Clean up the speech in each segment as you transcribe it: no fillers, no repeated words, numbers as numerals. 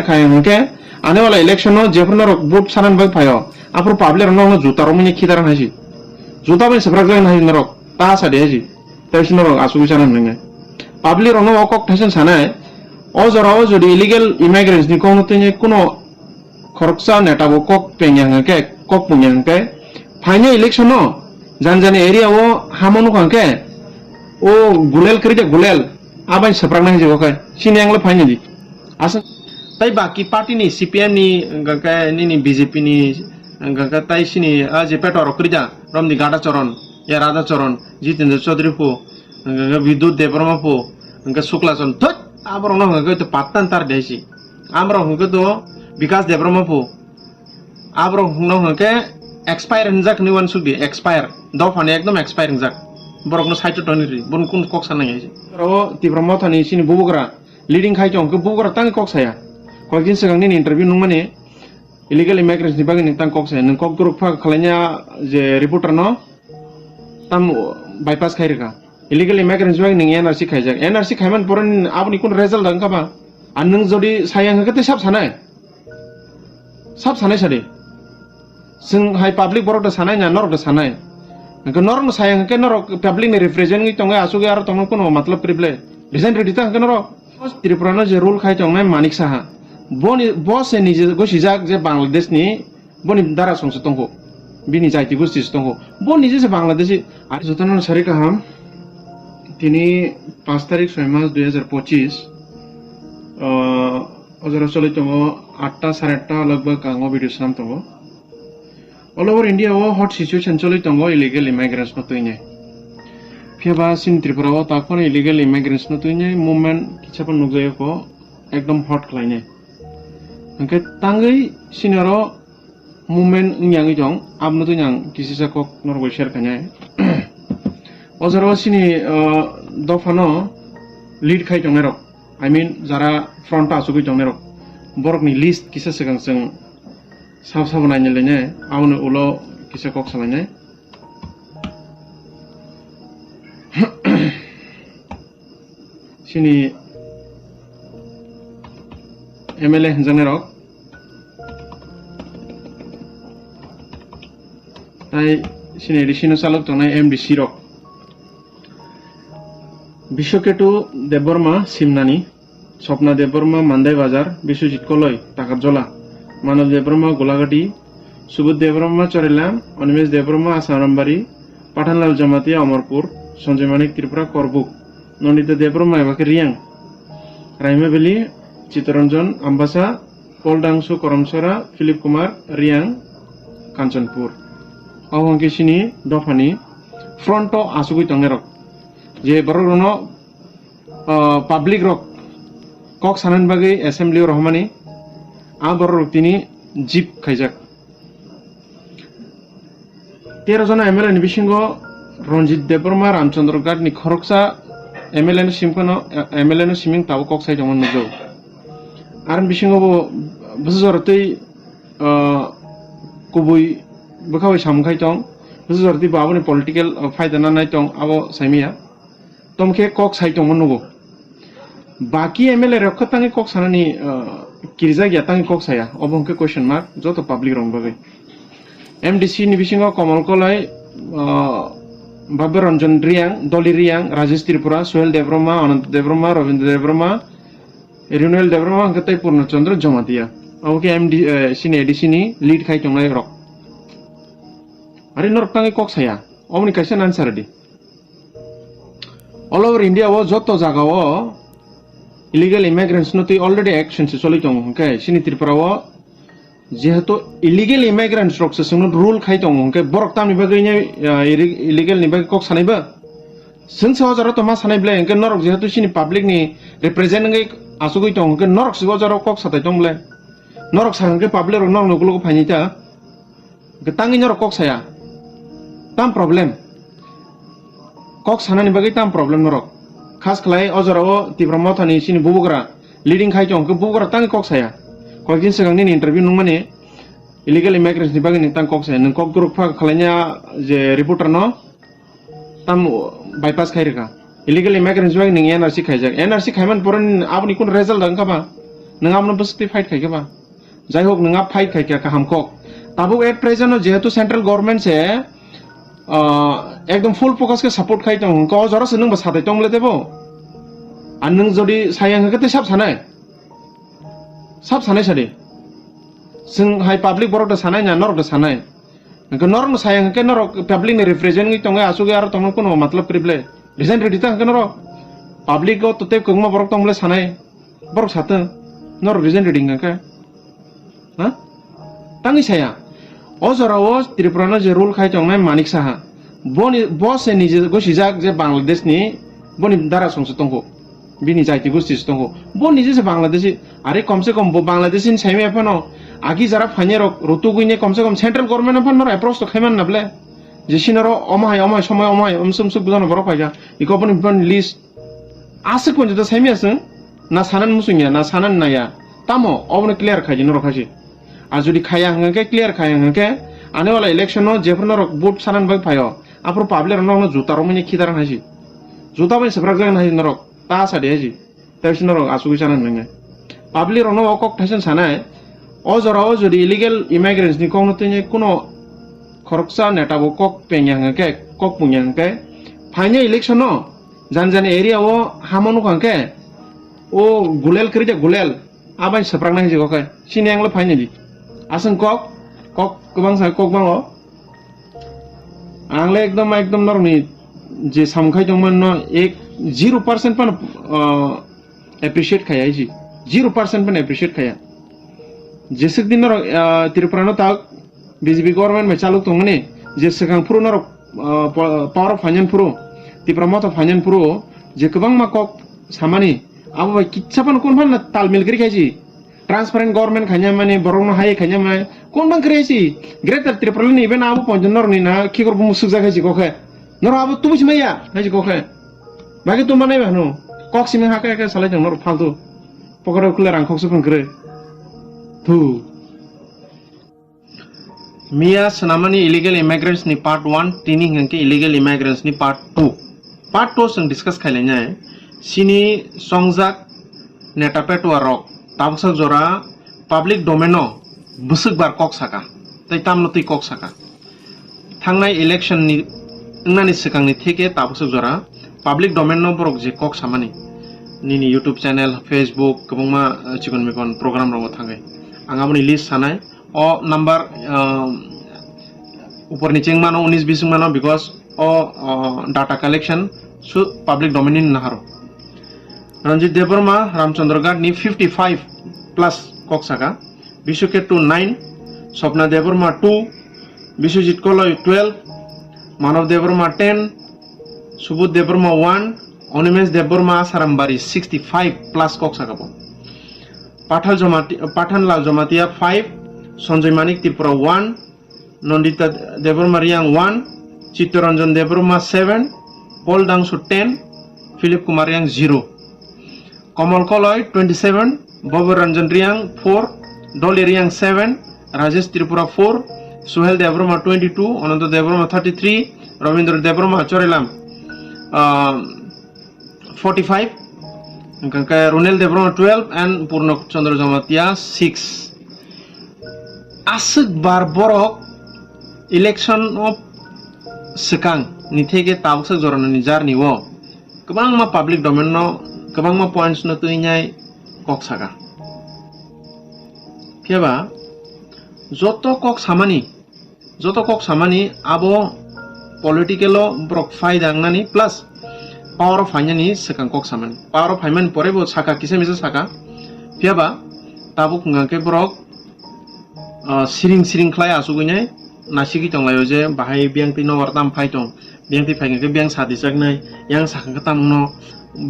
खाए उनके आने वाला इलेक्शन हो जेफर नरक वोट सानन बग फायो आपर पब्लिक रनो जुता रमने खिदारन हाजी जुता बे सफरक लाइन हाजी नरक ता सादे हाजी तैस नरक आसुगु सानन नंगे पब्लिक रनो अकक थासन सानाय ओ जराव जदि इलीगल इमिग्रेंट्स नि कोनोते कुनो खरकसा नेटाबो कक पेंयांगे कक पुंयांगे फाइने इलेक्शन हो जान जाने एरिया वो हामोनु कांके ओ गुलेल करी गुलेल आबाय सफरक नाही जेवकाय सिने आंगले फाइने दी आसा ताई बाकी पार्टी नि सीपीएम नि गंका नि बीजेपी नि गंका ताई सिनी जे पेटर करिजा रमनी गाडा चरण या राधा चरण जितेंद्र चौधरी फो गंका विद्युत देववर्मा फो गंका शुक्ला चरण थत आबर न गंका तो पात्तन तार देसी आमर गंका तो विकास देववर्मा फो आबर न गंका एक्सपायर हनजाक नि वन सुबि एक्सपायर द फाने एकदम एक्सपायर हनजाक बरकनो साइट टनिरि बन कुन कक सानाय आइसे रो तिब्रम थानि सिनी बुबुग्रा लीडिंग खाइ जंक बुबुग्रा तांग कक साया कयदिन सिगांनि इंटरव्यू नुं माने इलीगल इमिग्रेंट्स नि बागै नोंतां कक साया नों कक ग्रुप फा खालायना जे रिपोर्टर न ताम बायपास खायरका इलीगल इमिग्रेंट्स बागै नों एनआरसी खायजाक एनआरसी खायमान परन आबनि कुन रिजल्ट दंखाबा आन नों जदि साया हकते साब सानाय सादे जों हाय पब्लिक बरक सानाय ना नरक सानाय नों नरक साया हके नरक पब्लिक नि रिप्रेजेंट तंगा आसुगे आरो तंग कुनो मतलब प्रिबले रिजाइन रेडी ता हके नरक त्रिपुरानो जे रूल खाय तंनाय मानिक साहा बनि बस नि जे गसिजाक जे बांग्लादेश नि बनि दारा संस तंगो बिनि जाति गुस्ति तंगो बनि जे बांग्लादेशी आरो जतन सारि काहाम तिनी 5 तारिख 6 मास 2025 अजरा चले तंगो 8टा 8:30 लगभग कांगो भिडियो साम तंगो ऑल ओवर इंडिया वो हॉट सिचुएशन चले तंगो इलीगल इमिग्रेंट्स न तइने फिबा सिन त्रिपुरा वो ताकोन इलीगल इमिग्रेंट्स न तइने मूवमेंट किछापन नुगजायो को एकदम हॉट खालायने अंके तांगै सिनारो मूवमेंट यांगै दं आबनो तो यां किसिसा को नरगो शेयर खानाय अजरो सिनि दफानो लीड खाय दंनेरो आई मीन जारा फ्रंट आसुगै दंनेरो बरकनि लिस्ट किसा सिगां जों साब साब नायनो लेने आवनो उलो किसा कक सालायनाय सिनि एमएलए हंजानेरक ताई सिनि एडिशनो चालक तंनाय एमडीसी रक विश्वकेतु देववर्मा सिमनानी स्वप्ना देववर्मा मानदाय बाजार विश्वजित कलय ताकाजला मानव देववर्मा गोलाघाटी सुबोध देववर्मा चरेला अनिमेश देववर्मा आसारामबारी पाठानलाल जमातिया अमरपुर संजय मानिक त्रिपुरा करबुक नंदिता देववर्मा एबाके रियांग राइमा बेली चित्तरंजन आम्बासा पलडांसु करमसरा फिलिप कुमार रियांग कांचनपुर अवंकेशिनी दफानी फ्रंटो आसुगै तंगेरक जे बरनो पब्लिक रक कक सानन बागै असेंबली रहमानी आ बरक तिनी जीप खायजाक 13 जना एमएलए नि बिसिंगो रंजित देववर्मा रामचंद्र गाट नि खरकसा एमएलए नि सिमखनो एमएलए नि सिमिं ताव कक साइ दंमोन नजौ आरो बिसिंगो बुजरतै कुबुइ बखावै सामखाय दं बुजरतै बाबुनि पॉलिटिकल फायदा नाय दं आबो साइमिया तमखे कक साइ दंमोन नगो बाकी एमएलए रखतांगे कक सानानि किरजा गयातांगे कक साया अबंके क्वेश्चन मार्क जतो पब्लिक रंग बागै एमडीसी नि बिसिंगो कमल कलय बाबे रंजन रियांग दलि रियांग राजेश त्रिपुरा सोहेल देववर्मा अनंत देववर्मा रविंद्र देववर्मा रिनुएल देववर्मा अंकतै पूर्णचंद्र जमातिया ओके एमडी सिनि एडीसी नि लीड खाय तंनाय रक अरे नरकतांगे कक साया अमनि क्वेश्चन आंसर दि ऑल ओवर इंडिया वो जतो जागाओ इलीगल इमिग्रेंट्स नति ऑलरेडी एक्शन से चलि दं ओके सिनि त्रिपुरा वो जेहेतु इलीगल इमिग्रेंट्स रक से रूल खाय दं ओके बरक तामनि बागैने इलीगल नि बागै कक सानायबा जों सहजरा तो मा सानायब्ले ओके नरक जेहेतु सिनि पब्लिक नि रिप्रेजेंटिंग आसुगै दं ओके नरक सहजरा कक साथाय दंब्ले नरक सानके पब्लिक रक नरक नगुलको फायनिता गतांगै नरक कक साया ताम प्रॉब्लम कक सानानि बागै ताम प्रॉब्लम नरक खास खलाय अजराव तिब्रम थानि सिनि बुबुग्रा लीडिंग खाय दं बुबुग्रा तांगै कक साया कयदिन सिगांनि इंटरव्यू नुं माने इलीगल इमिग्रेंट्स नि बागै नोंतां कक साया नों कक ग्रुप फा खालायना जे रिपोर्टर न ताम बायपास खायरका इलीगल इमिग्रेंट्स बागै नों एनआरसी खायजाक एनआरसी खायमान परन आबनि कुन रिजल्ट दंखाबा नंगामनो बसती फाइट खाइकेबा जाय होक नंगा फाइट खाइके काहामखक ताबुक एट प्रेजेंट जेहेतु सेंट्रल गवर्नमेंट से एकदम फुल फोकस के सपोर्ट खाइ दं को जरा से नंबा साथै तंगले देबो आ नों जदि सायां हकते सब सानाय सादे जों हाय पब्लिक बरक द सानाय ना नरक द सानाय नंको नरक न सायां हके नरक पब्लिक ने रिप्रेजेंट नि तंगे आसुगे आरो तंग कोनो मतलब प्रिबले डिजाइन रेडी ता हके नरक पब्लिक को तते कगमा बरक तंगले सानाय बरक साथो नरक डिजाइन रेडी हके हा tangi saya ojarawo Tripurano je rule khai tongnai manik saha boni boss ni je gosijak je Bangladesh ni boni dara songso tongko bini jaiti gosti tongko boni je Bangladesh are komse kom bo Bangladesh in saime apano agi jara phanye rok rutu guine komse kom central government apano nor approach to khaiman nable je sinaro omai somay omai umsum suk budono borok paja iko boni bon list ase kon je saime asung na sanan musungya na sanan naya tamo obne clear khaji nor khaji आजुदी खाया हंगे clear खाया हंगे आने वाला election नो जेफर नो vote सानन बग फायो आपर पाब्लिक नो जुतारो मने खिदारन हाजी जुता बे सब्राग जन हाजी नरक ता सादे हाजी तैस नरक आसुगि सानन नंगे पाब्लिक नो अकक थासन सानाय ओ जराव जुदी इलीगल इमिग्रेंट्स नि कोन तने कोनो खरकसा नेटा बो कक पेnya हंगे कक पुnya हंगे फाइने इलेक्शन नो जान एरिया वो हामनु हंगे ओ गुलेल करिजा गुलेल आबाय सब्राग ना हाजी गके सिने आंगला finally aseng kok kebang saya kok bang lo angle एकदम नरमी जे समखाय दंमोन न 0% पण एप्रिशिएट खाया जी 0% पण एप्रिशिएट खाया जेसे दिन त्रिपुरा ता बीजेपी गवर्नमेंट में चालू तंगने जे सगां पुरो नर पावर ऑफ फाइनेंस पुरो त्रिपुरा मत फाइनेंस पुरो जे कबां मा कक सामानि अब किच्छापन कोन फान तालमेल करि खायजी ट्रांसपेरेंट गवर्नमेंट खान्या माने बरंनो हाय खान्या माने कोन बां क्रेसी ग्रेटर त्रिपुरा नि बेन आबो पंजनर नि ना खिगर मुसुक जाखाय जी गखे नर आबो तुबुस मैया हाय गखे बागे तो माने बानो कक सिमे हाके के सालाय नर फालतु पकड़ खुले रां खक्सु फंक्रे थु मिया सनामानि इलीगल इमिग्रेंट्स नि पार्ट 1 ट्रेनिंग हंके इलीगल इमिग्रेंट्स नि पार्ट 2 जों डिस्कस खायलायनाय सिनि संजाक नेटापेटवा रक ताबसक जरा पब्लिक डोमेनो बुसुक बार कक साका तै तामनो तै कक साका थांनाय इलेक्शन नि इंनानि सिगांनि थेके ताबसक जरा पब्लिक डोमेनो बरक जे कक सामानि निनि यूट्यूब चैनल फेसबुक गोबांमा चिकन मेकन प्रोग्राम रंगो थांगे आंगाबनि लिस्ट सानाय ओ नंबर ऊपर नीचे मानो 19-20 मानो बिकॉज ओ डाटा कलेक्शन सु पब्लिक डोमेन इन नहारो रंजित देवबर्मा रामचंद्र गाड नि 55 प्लस कक्साका विश्वकेट 9 स्वप्ना देवबर्मा 2 विश्वजीत कोलय 12 मानव देवबर्मा 10 सुबोध देवबर्मा 1 अनिमेश देवबर्मा सारामबारी 65 प्लस कक्साका पाठानलाल जमातिया 5 संजय मानिक त्रिपुरा 1 नंदिता देवबर्मा रियांग 1 चित्तरंजन देवबर्मा 7 पल दांसु 10 फिलिप कुमार रियांग 0 कमल कलय 27 बबर रंजन रियांग 4 डोली रियांग 7 राजेश त्रिपुरा 4 सुहेल देवबर्मा 22 अनंत देवबर्मा 33 रविंद्र देवबर्मा चोरेलाम 45 गंका रुनेल देवबर्मा 12 एंड पूर्ण चंद्र जमातिया 6 आसक बार बरक इलेक्शन ऑफ सिकांग निथेगे ताबसक जरन निजार निवो गोबां मा पब्लिक डोमेन नो गोबां मा पॉइंट्स न तुइनाय कक्सागा केबा जतो कक सामानि आबो पॉलिटिकल ब्रक फायदा आंगनानि प्लस पावर ऑफ फाइनानि सिकां कक सामानि पावर ऑफ फाइनानि परेबो साका किसे मिसे साका केबा ताबुक गांके ब्रक सिरिं खलाय आसुगैनाय नासिगि तंलायो जे बाहाय बियांति न वारताम फायतं बियांति फायगोनके बियां सादिजागनाय yang sakang ketam no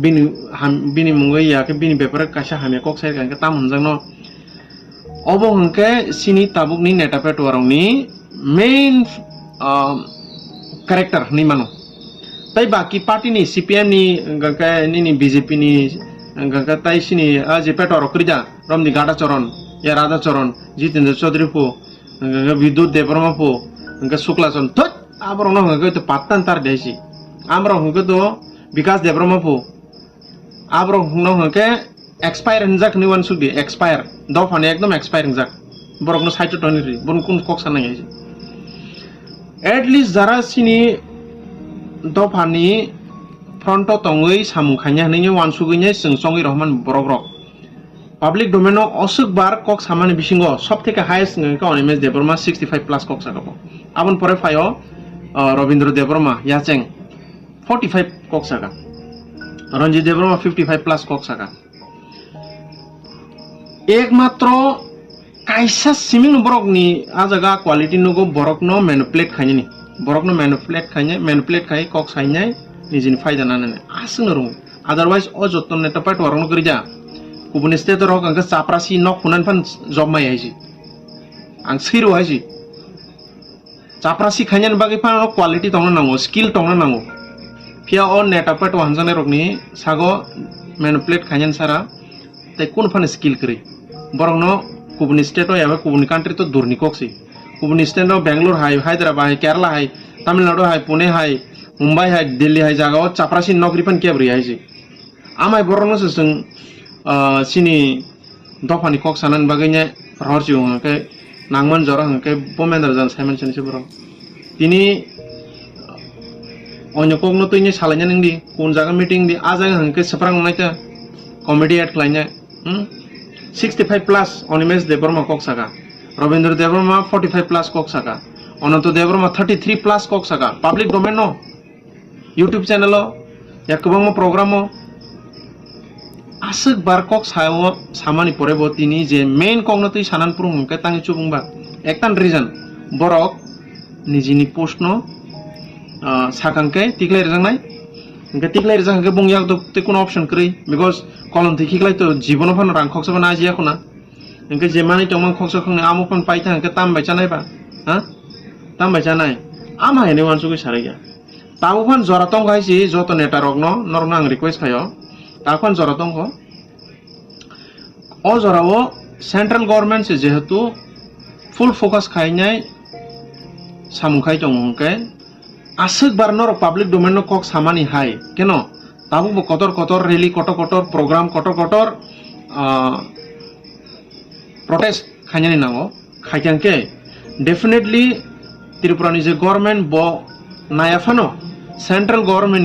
bini munggai ya ke bini paper kasha hame kok saya kan ketam hunjang no obo hengke sini tabuk ni netapet warong ni main karakter ni mano tai baki party ni CPM ni gangka ni BJP ni gangka tai sini aje petor kerja rom ni gada coron ya rada coron Jitendra Chaudhary po gangka Vidut Devrama po gangka Sukla son tot abrong no gangka itu patan tar desi Amro hungke to Vikas Devrama po Abro hungno hungke expire हिंजाक नि वन सुदी expire दो फाने एकदम expire हिंजाक borok no side to toniri bon kun kok sana ngai at least jara sini do phani front to tongoi samung khanya ni wan sugine sungsongi rahman borok rok public domain o osuk bar kok samani bisingo sob theke highest ngai ka Mdc Deborma 65 plus kok saka abon pore phayo Robindra Deborma yacheng 45 kok saka Ranjit Deborma 55 plus kok saka एकमात्र kaisa siming borok ni ajaga quality nugo borok no manipulate khanya ni borok no manipulate khai kok sainai nijin faida nanane asung rung otherwise o joton ne tapat warong kerja kubun state rok ang chaprasi nok punan pan job mai aisi ang siru aisi chaprasi khanya bagi pan quality tong nango skill tong nango pia o ne tapat wanjane rok ni sago manipulate khanya sara te kun fan skill kri borok no kubun state o ya kubun country to durni koksi kubun state no Bangalore hai Hyderabad hai Kerala hai Tamil Nadu hai Pune hai Mumbai hai Delhi hai jaga o chaprasi nokri pan kebri hai ji amai borno sesung sini dofani kok sanan bagainya rorju ke nangman jorang ke pomender jan Simon Chense bro tini onyo kok no tuini salanya ningdi kun jaga meeting di ajaga hangke seprang naita comedy at klanya 65 plus on Mdc Deborma kok saka Robindra Deborma 45 plus kok saka Onanto Deborma 33 plus kok saka public domain no YouTube channel o yakbang program o asuk bar kok sayo samani pore botini je main kok no tui sanan purung ke tangi chubungba ektan reason borok nijini post no sakangke tiklai rejangnai ke tiklai rejang ke bungyak to te kono option kri because kolom tiklai to jibono phan rang khoksa bana aji akona engke je mani tongman khoksa khongni amu phan paita ke tam bai chanai ba ha tam bai chanai ama hene wansu ke sare ya tabu phan jora tong gai si joto neta rokno norna ang request khayo ta phan jora tong ko o jora o central government se jehetu full focus khainai samungkhai tongke asuk barnor public domain no kok samani hai keno tabu bo kotor rally kotor program kotor protest khanyani nango khaikanke definitely Tripura ni je government bo naya phano central government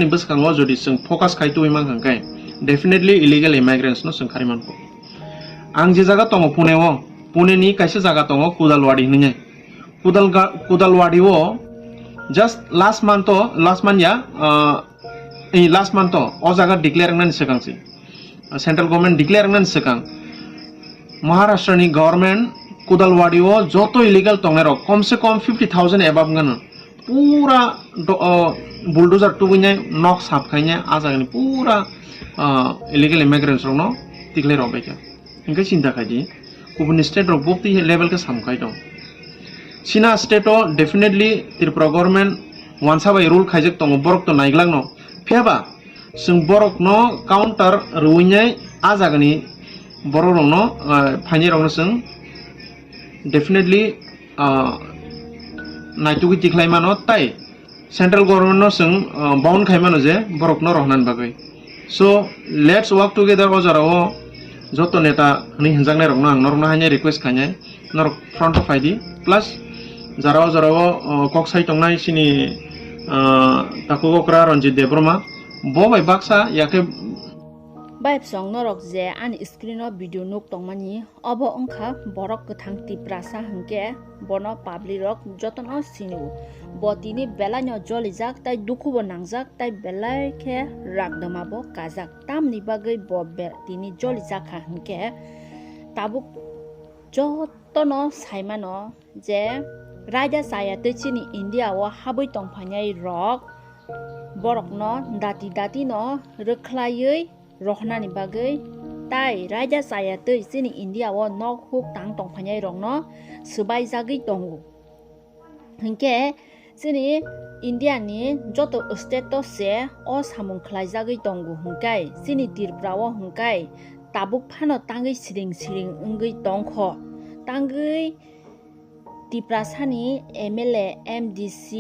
ni buskango jodi sung focus khai tu imang hangkai definitely illegal immigrants no sung khariman ko ang je jaga tongo Pune ni kaisa jaga tongo Kudalwadi ni Kudalwadi o just last month ya last month o jaga declare nan sekangsi central government declare nan sekang Maharashtra ni government Kudalwadi o joto illegal tongnero komse kom 50,000 above ngan pura bulldozer tubunya nok sap khainya ajaga ni pura illegal immigrants rok no declare obeka ingka cinta khaji kubun state rok bopti level ke samkai dong Sina state o definitely Tripura government wansa by rule khaijak tongo borok to naiglang no phiaba sung borok no counter ruinyai ajagani borok no phani rok no sung definitely naitugi tiklai mano tai central government no sung bound khai mano je borok no rohnan bagai so let's work together o jara o joto neta ni hinjangnai rok no ang norna hanya request khanya nor front of ID plus jarao kok sai tongnai sini takugokra Ranjit Deborma bo bai baksa yake Baib song norok je an screen o video nuk tongmani obo ongkha borok kathang tiprasa hangke bono public rok joton o sinu botini belanyo jolijak tai dukhu bo nangjak tai belai khe rakdama bo kajak tamni bagai bo tini jolijak hangke tabuk jotono saimano je Raja saya tecini India wa habui tongphanyai rok borok no dati no reklayoi rohnani bagai tai Raja saya tecini India wa nok huk tang tongphanyai rok no subai jagi tongu hingke sini India ni joto state to se o samung khlai jagi tongu hingkai sini Tripura wa hingkai tabuk phano tangai siring ungui tongkho tangai Tripura sani MLA Mdc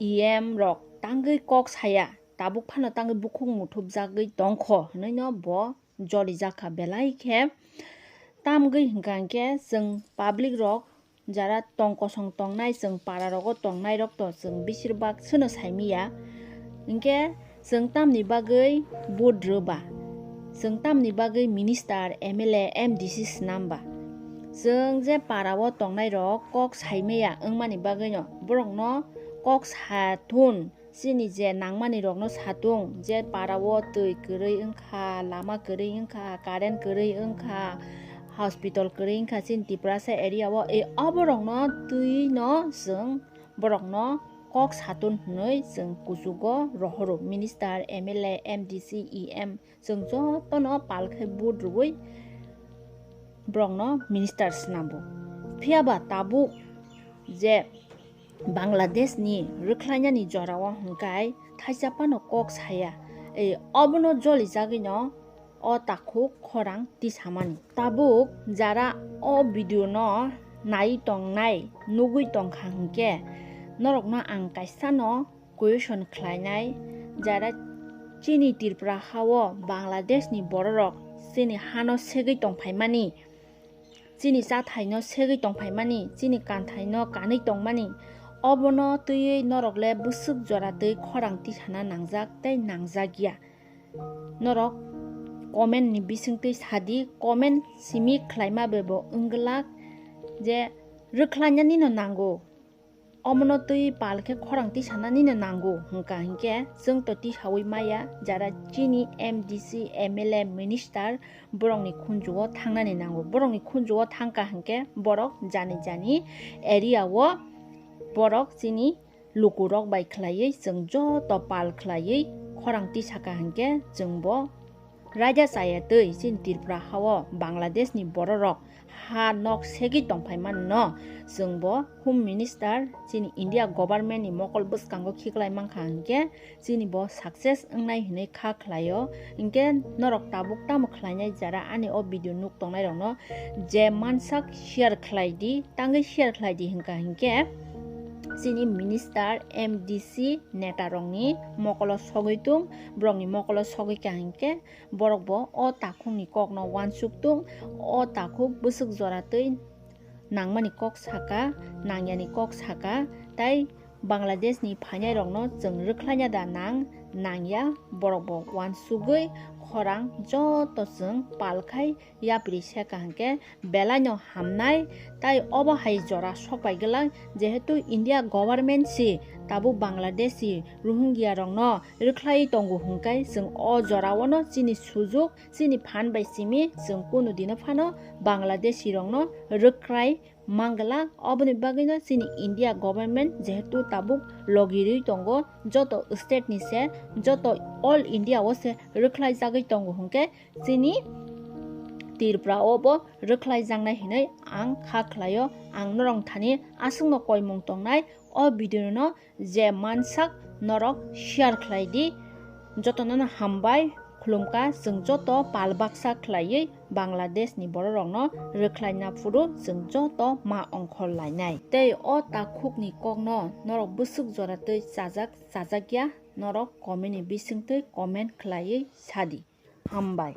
EM rok tangai kok saya tabuk phano tangi bukhung muthub jagui tongkho hinui no bo joli jaka belai khe tamgui hingka hingke jeng public rok jara tongkosong tongnai jeng para rogo tongnai rok to jeng besirbag sono saimia hingke jeng tamni bagui budroba jeng tamni bagui minister MLA MDC snamba jeng je parao tongnai rok kok saimia wngmani bagui no borok no kok sathun sini je nangmani rok no satung je parao tui kwrui wngkha lama kwrui wngkha current kwrui wngkha hospital kwrui wngkha sini tiprasa area o oborok no tui no jeng borok no kok satun hinui jeng kusugo rohoro minister MLA MDC EM jeng joto no palkhai budrugui borok no minister snambo phiaba tabuk je Bangladesh ni rwkhlainani jorao hingkai thaisapano kok saya obono joli jagui no o takhuk khorang tisamani tabuk jara o video no nai tongnai nugui tongkha hingke norok no ang kaisa no question khlainai jara chini tirpra hao Bangladesh ni borok chini hano segui tongphaimani chini chathai no segui tongphaimani chini kanthai no kanui tongmani obono tui norokle busuk jora tui khorang tisana nangjak tei nangjagya norok comment ni bisingtui sadi comment simi khlaima bebo ungglak je rwkhlainani no nango omono tui palkhe khorang tisanani no nango hingka hingke jeng to tisaui maya jara chini MDC MLA minister borokni khunjugo thangnani nango borokni khunjugo thangka hingke borok jani area o borok chini lukurok bai khlaiui jeng joto pal khlaiui khorang tisaka hingke jeng bo raja saya tui chini tirpra hao Bangladesh ni borok ha nok segi tongphaimani no jeng bo home minister chini India government ni mokol bwskango khiklai mangkha hingke chini bo success wngnai hinui kha khlaio hingke norok tabuk tamo khlainai jara ani o video nuk tongnai rok no je mansak share khlaidi tangi share khlaidi hingka hingke chini minister MDC neta rokni mokolo sogaitung borokni mokolo sogaika hingke borok bo o takhungni kokno wansuktung o takhuk busuk joratui nangmani kok saka nangyani kok saka tai Bangladesh ni phainai rokno jeng rwkhlaina da nangya borok bo wansugui khorang joto jeng palkhai yapri seka hingke belai no hamnai tai obo hai jora sokpai gala jehetu India government si tabu Bangladeshi Rohingya rokno rwkhlai tongo hingkai jeng o jorao no chini sujuk chini phan bai simi jeng kuno dino phano Bangladeshi rokno rwkhlai mangala oboni bagui no chini India government jehetu tabuk logirui tongo joto state ni se joto all India o se rwkhlai jagui tongo hingke chini tirpra obo rwkhlai jangnai hinui ang kha khlaio ang norong thani asungno koimung tongnai o video no je mansak norok share khlaidi jotono no hambai khulumka jeng joto palbaksa khlaiui Bangladesh ni borok rokno rwkhlaina furu jeng joto ma ongkhor lainai tei o takhuk ni kokno norok busuk joratui chajakya norok comment ni bisingtui comment khlaiui sadi hambai।